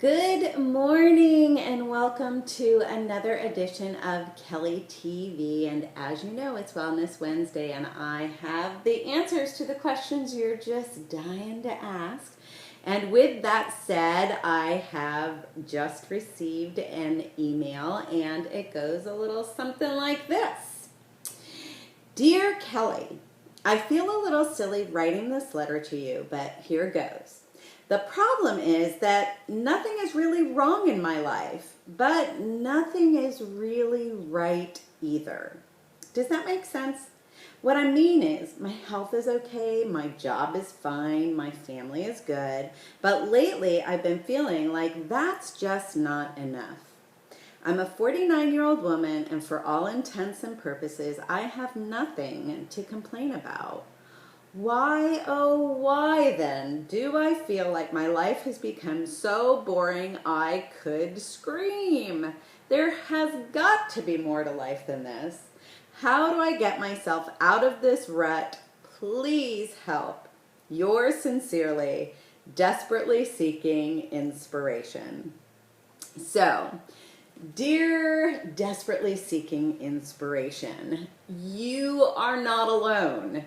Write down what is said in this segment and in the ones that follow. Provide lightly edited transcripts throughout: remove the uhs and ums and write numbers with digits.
Good morning and welcome to another edition of Kelly TV. And as you know, it's Wellness Wednesday and I have the answers to the questions you're just dying to ask. And with that said, I have just received an email and it goes a little something like this. Dear Kelly, I feel a little silly writing this letter to you, but here goes. The problem is that nothing is really wrong in my life, but nothing is really right either. Does that make sense? What I mean is my health is okay, my job is fine, my family is good, but lately I've been feeling like that's just not enough. I'm a 49-year-old woman, and for all intents and purposes, I have nothing to complain about. Why, oh why then, do I feel like my life has become so boring I could scream? There has got to be more to life than this. How do I get myself out of this rut? Please help. Yours sincerely, desperately seeking inspiration. So, dear desperately seeking inspiration, you are not alone.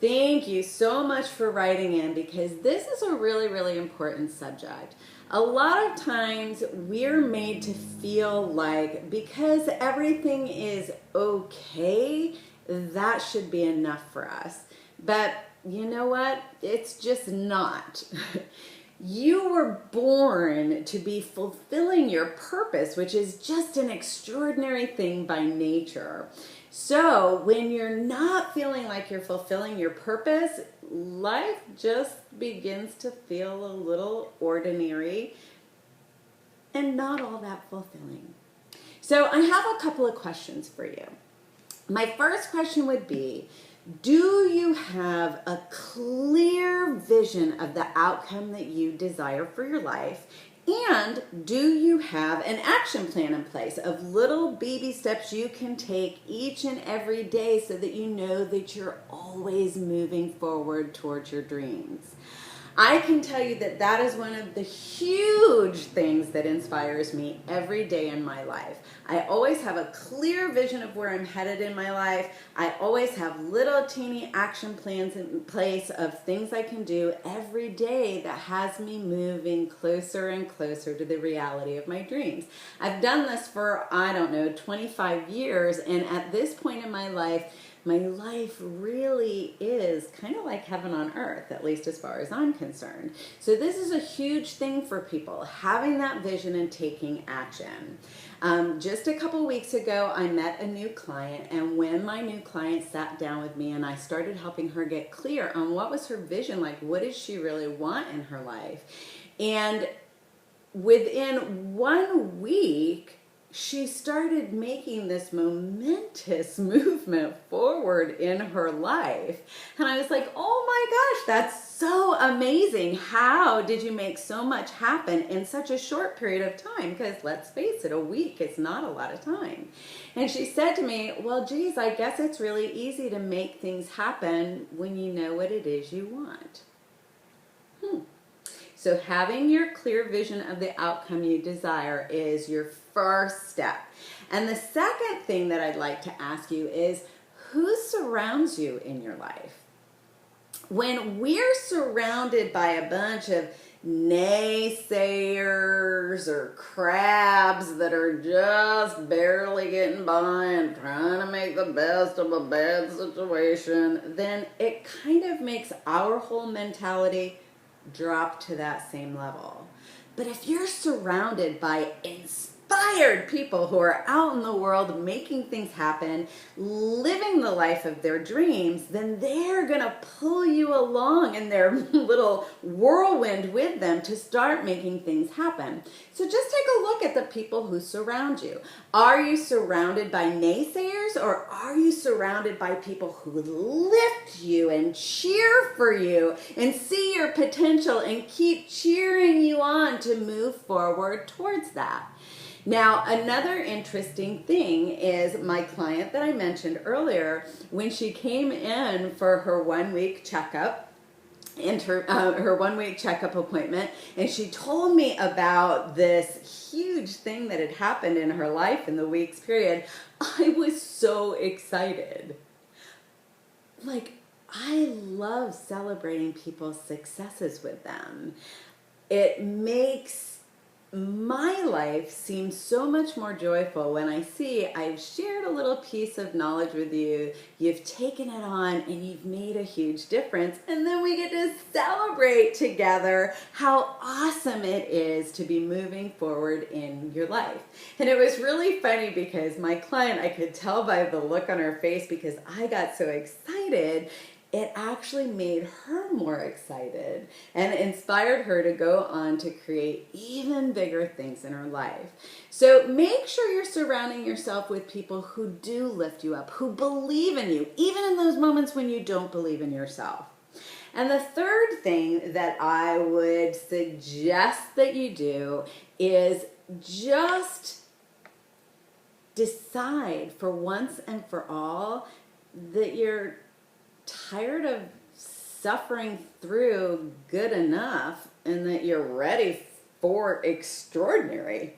Thank you so much for writing in because this is a really, really important subject. A lot of times we're made to feel like because everything is okay, that should be enough for us. But you know what? It's just not. You were born to be fulfilling your purpose, which is just an extraordinary thing by nature. So when you're not feeling like you're fulfilling your purpose, life just begins to feel a little ordinary and not all that fulfilling. So I have a couple of questions for you. My first question would be, do you have a clear vision of the outcome that you desire for your life? And do you have an action plan in place of little baby steps you can take each and every day so that you know that you're always moving forward towards your dreams? I can tell you that that is one of the huge things that inspires me every day in my life. I always have a clear vision of where I'm headed in my life. I always have little teeny action plans in place of things I can do every day that has me moving closer and closer to the reality of my dreams. I've done this for, 25 years, and at this point in my life really is kind of like heaven on earth, at least as far as I'm concerned. So this is a huge thing for people, having that vision and taking action. Just a couple weeks ago, I met a new client, and when my new client sat down with me and I started helping her get clear on what was her vision, like what does she really want in her life, and within 1 week, she started making this momentous movement forward in her life. And I was like, oh my gosh, that's so amazing. How did you make so much happen in such a short period of time? Because let's face it, a week is not a lot of time. And she said to me, well, geez, I guess it's really easy to make things happen when you know what it is you want. So having your clear vision of the outcome you desire is your first step. And the second thing that I'd like to ask you is, who surrounds you in your life? When we're surrounded by a bunch of naysayers or crabs that are just barely getting by and trying to make the best of a bad situation, then it kind of makes our whole mentality drop to that same level. But if you're surrounded by inspired people who are out in the world making things happen, living the life of their dreams, then they're gonna pull you along in their little whirlwind with them to start making things happen. So just take a look at the people who surround you. Are you surrounded by naysayers, or are you surrounded by people who lift you and cheer for you and see your potential and keep cheering you on to move forward towards that? Now, another interesting thing is my client that I mentioned earlier, when she came in for her 1 week checkup, her 1 week checkup appointment, and she told me about this huge thing that had happened in her life in the week's period. I was so excited. Like, I love celebrating people's successes with them. It makes my life seems so much more joyful when I see I've shared a little piece of knowledge with you, you've taken it on, and you've made a huge difference, and then we get to celebrate together how awesome it is to be moving forward in your life. And it was really funny because my client, I could tell by the look on her face because I got so excited, it actually made her more excited and inspired her to go on to create even bigger things in her life. So make sure you're surrounding yourself with people who do lift you up, who believe in you, even in those moments when you don't believe in yourself. And the third thing that I would suggest that you do is just decide for once and for all that you're tired of suffering through good enough and that you're ready for extraordinary.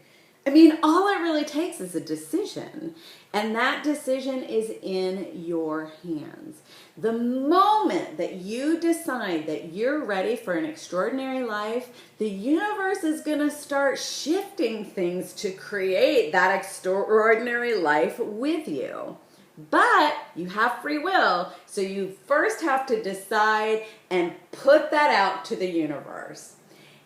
I mean, all it really takes is a decision, and that decision is in your hands. The moment that you decide that you're ready for an extraordinary life, the universe is going to start shifting things to create that extraordinary life with you. But you have free will, so you first have to decide and put that out to the universe.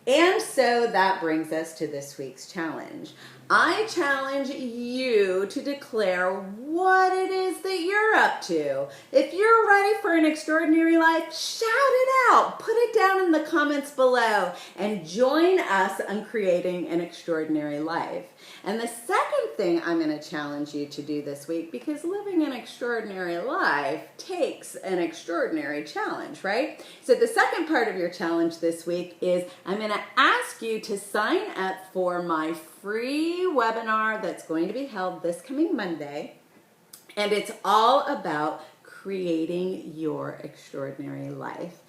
And so that brings us to this week's challenge. I challenge you to declare what it is that you're up to. If you're ready for an extraordinary life, shout it out. Put it down in the comments below and join us on creating an extraordinary life. And the second thing I'm going to challenge you to do this week, because living an extraordinary life takes an extraordinary challenge, right? So the second part of your challenge this week is I'm going to ask you to sign up for my free webinar that's going to be held this coming Monday. And it's all about creating your extraordinary life.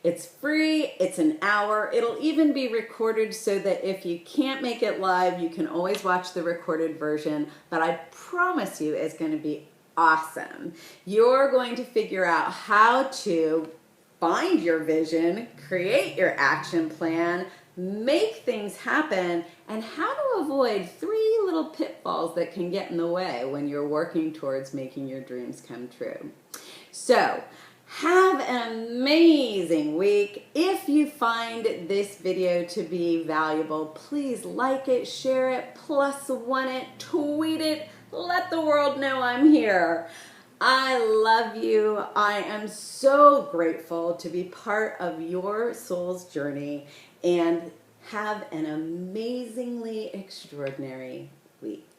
It's free, it's an hour, it'll even be recorded so that if you can't make it live, you can always watch the recorded version, but I promise you it's going to be awesome. You're going to figure out how to find your vision, create your action plan, make things happen, and how to avoid 3 little pitfalls that can get in the way when you're working towards making your dreams come true. So, have an amazing week. If you find this video to be valuable, please like it, share it, +1 it, tweet it, let the world know I'm here. I love you. I am so grateful to be part of your soul's journey, and have an amazingly extraordinary week.